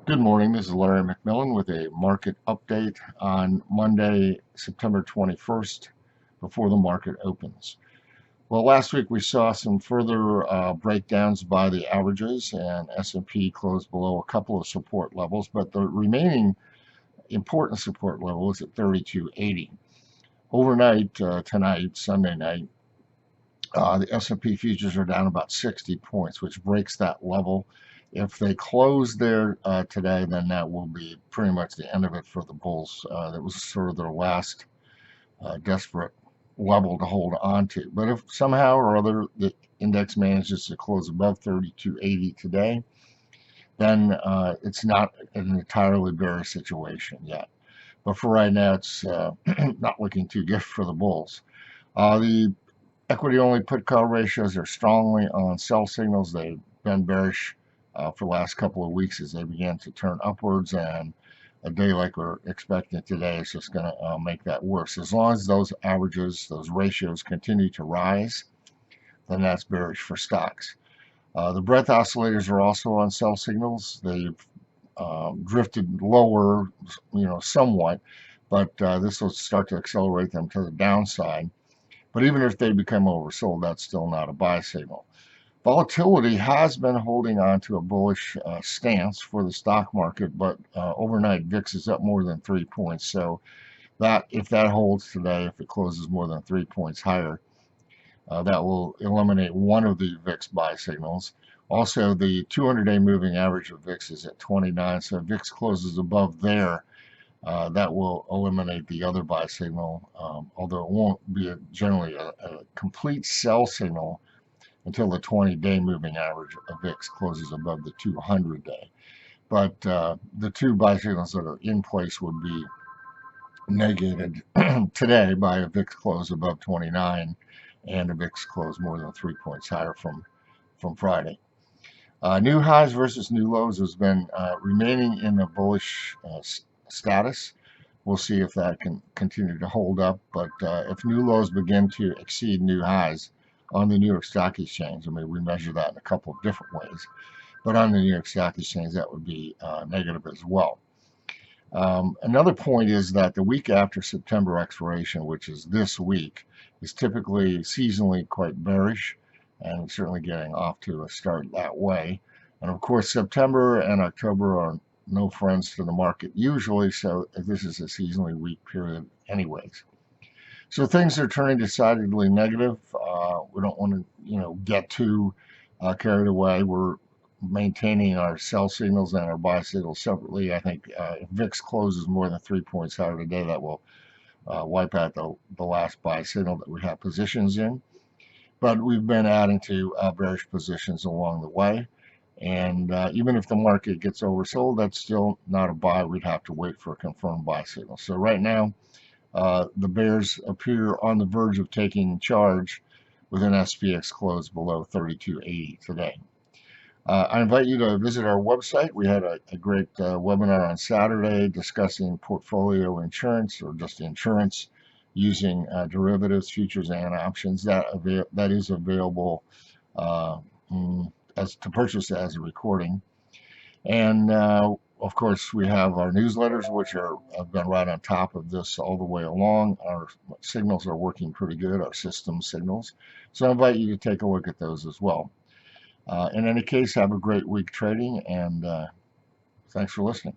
Good morning. This is Larry McMillan with a market update on Monday, September 21st, before the market opens. Well, last week we saw some further breakdowns by the averages, and S&P closed below a couple of support levels, but the remaining important support level is at 3280. Overnight, tonight, Sunday night, the S&P futures are down about 60 points, which breaks that level. If they close there today, then that will be pretty much the end of it for the bulls. That was sort of their last desperate level to hold on to. But if somehow or other the index manages to close above 3280 today, then it's not an entirely bearish situation yet. But for right now, it's not looking too good for the bulls. The equity-only put-call ratios are strongly on sell signals. They've been bearish for the last couple of weeks as they began to turn upwards, and a day like we're expecting today is just going to make that worse. As long as those averages, those ratios continue to rise, then that's bearish for stocks. The breadth oscillators are also on sell signals. They've drifted lower, somewhat, but this will start to accelerate them to the downside. But even if they become oversold, that's still not a buy signal. Volatility has been holding on to a bullish stance for the stock market, but overnight VIX is up more than 3 points. So that if that holds today, if it closes more than 3 points higher, that will eliminate one of the VIX buy signals. Also, the 200-day moving average of VIX is at 29, so if VIX closes above there, that will eliminate the other buy signal, although it won't be generally a complete sell signal until the 20-day moving average of VIX closes above the 200-day. But the two buy signals that are in place would be negated today by a VIX close above 29 and a VIX close more than 3 points higher from Friday. New highs versus new lows has been remaining in a bullish status. We'll see if that can continue to hold up. But if new lows begin to exceed new highs on the New York Stock Exchange, I mean, we measure that in a couple of different ways. But on the New York Stock Exchange, that would be negative as well. Another point is that the week after September expiration, which is this week, is typically seasonally quite bearish, and certainly getting off to a start that way. And of course, September and October are no friends to the market usually, so this is a seasonally weak period anyways. So things are turning decidedly negative. We don't want to, get too carried away. We're maintaining our sell signals and our buy signals separately. I think if VIX closes more than 3 points higher today, that will wipe out the last buy signal that we have positions in. But we've been adding to bearish positions along the way. And even if the market gets oversold, that's still not a buy. We'd have to wait for a confirmed buy signal. So right now, the bears appear on the verge of taking charge with an SPX close below 3280 today. I invite you to visit our website. We had a great webinar on Saturday discussing portfolio insurance, or just insurance, using derivatives, futures, and options. That is available as to purchase as a recording. And of course, we have our newsletters, which have been right on top of this all the way along. Our signals are working pretty good, our system signals. So I invite you to take a look at those as well. In any case, have a great week trading, and thanks for listening.